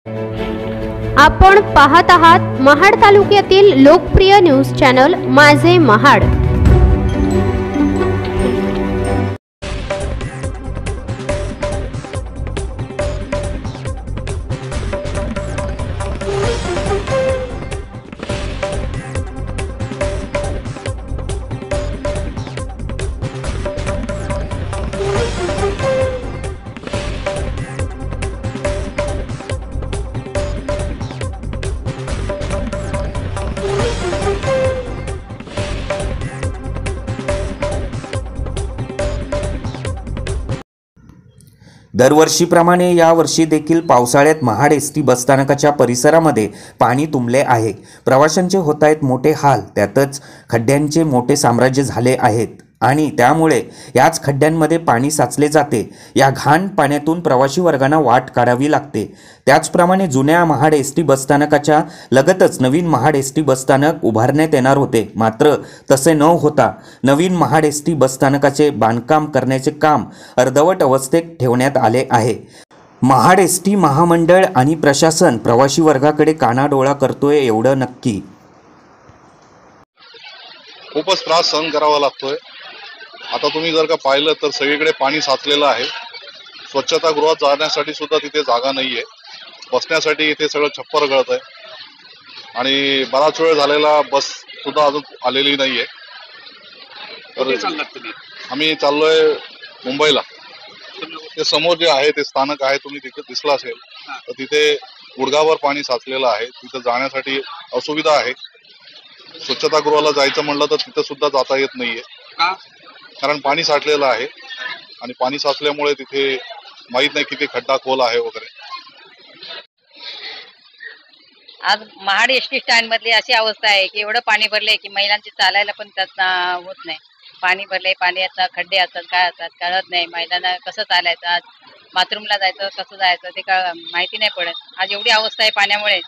आपण पाहत आहात महाड तालुक्यातील लोकप्रिय न्यूज चॅनल माझे महाड। दरवर्षीप्रमाणे यावर्षी देखील पावसाळ्यात महाड एसटी बसस्थानकाच्या परिसरामध्ये पाणी तुंबले आहे। प्रवाशांचे होत आहेत मोठे हाल, त्यातच खड्ड्यांचे मोठे साम्राज्य झाले आहेत आणि त्यामुळे याच खड्ड्यांमध्ये पाणी साचले जाते। या घाण पाण्यातून प्रवासी वर्गांना वाट काढावी लागते। त्याचप्रमाणे जुन्या महाड एसटी बसस्थानकाच्या लगतच नवीन महाड एसटी बसस्थानक उभारण्यात येणार होते, मात्र तसे न होता नवीन महाड एसटी बसस्थानकाचे बांधकाम करण्याचे काम अर्धवट अवस्थेत ठेवण्यात आले आहे। महाड एसटी महामंडळ आणि प्रशासन प्रवासी वर्गाकडे कानाडोळा करतोय एवढं नक्की। खूपच त्रास सहन करावा लागतोय। आता तुम्ही जर का पाहिलं तर सगळीकडे पाणी साचलेलं आहे। स्वच्छतागृहात जाण्यासाठी सुद्धा तिथे जागा नाहीये, बसण्यासाठी इथे सगळं छप्पर गळत आहे आणि बराच वेळ झालेला बस सुद्धा अजून आलेली नाहीये। तर आम्ही चाललोय मुंबईला। ते समोर जे आहे ते स्थानक आहे, तुम्ही तिथे दिसला असेल तर तिथे गुडघाभर पाणी साचलेलं आहे। तिथे जाण्यासाठी असुविधा आहे। स्वच्छतागृहाला जायचं म्हणलं तर तिथे सुद्धा जाता येत नाहीये, कारण पाणी साठलेलं आहे आणि पाणी साचल्यामुळे तिथे माहित नाही किती खड्डा खोल आहे वगैरे। आज महाड एसटी स्टँड मधली अशी अवस्था आहे की एवढं पाणी भरलंय की महिलांची चालायला पण त्यात होत नाही। पाणी भरलंय, पाण्याचा खड्डे असतात, काय असतात कळत नाही। महिलांना कसं चालायचं, आज बाथरूमला जायचं कसं जायचं ते माहिती नाही पडत। आज एवढी अवस्था आहे पाण्यामुळे।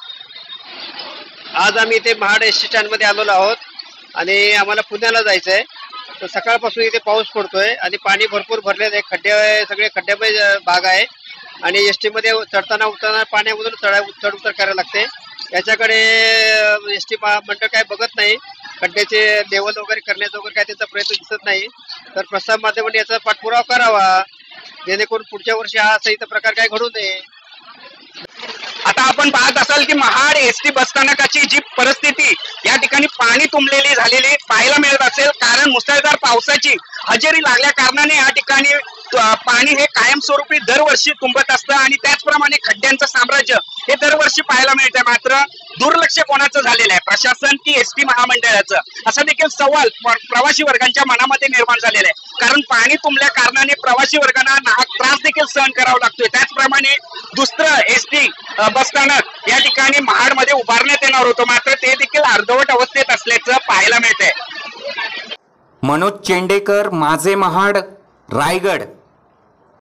आज आम्ही इथे महाड एसटी स्टँड मध्ये आलेलो आहोत आणि आम्हाला पुण्याला जायचं आहे। तर सकाळपासून इथे पाऊस पडतोय आणि पाणी भरपूर भरलेलं आहे। खड्डे सगळे खड्ड्यामध्ये भाग आहे आणि एसटी मध्ये चढताना उतरताना पाण्यामधून चढ उतर करायला लागते। याच्याकडे एसटी मंडळ काय बघत नाही, खड्ड्याचे लेवल वगैरे करण्याचा वगैरे काय त्यांचा प्रयत्न दिसत नाही। तर प्रसार माध्यमांनी याचा पाठपुरावा करावा, जेणेकरून पुढच्या वर्षी हा असं इथं प्रकार काय घडू नये। आता आपण पाहत असाल की महाड एसटी बसस्थानकाची जी परिस्थिती या ठिकाणी पाणी तुंबलेली झालेली पाहायला मिळत असेल, कारण मुसळधार पावसाची हजेरी लागल्या कारणाने या ठिकाणी पाणी हे कायमस्वरूपी दरवर्षी तुंबत असतं आणि त्याचप्रमाणे खड्ड्यांचं साम्राज्य हे दरवर्षी पाहायला मिळतं। मात्र दुर्लक्ष कोणाचं झालेलं आहे, प्रशासन की एसटी महामंडळाचं, असा देखील सवाल प्रवासी वर्गांच्या मनामध्ये निर्माण झालेला आहे। कारण पाणी तुंबल्या कारणाने प्रवासी वर्गांना नाहक त्रास देखील सहन करावा लागतोय। त्याचप्रमाणे दुसरं एसटी बसस्थानक या ठिकाणी महाडमध्ये उभारण्यात येणार होतं, मात्र ते देखील अर्धवट अवस्थेत असल्याचं पाहायला मिळतंय। मनोज चेंडेकर, माझे महाड, रायगड।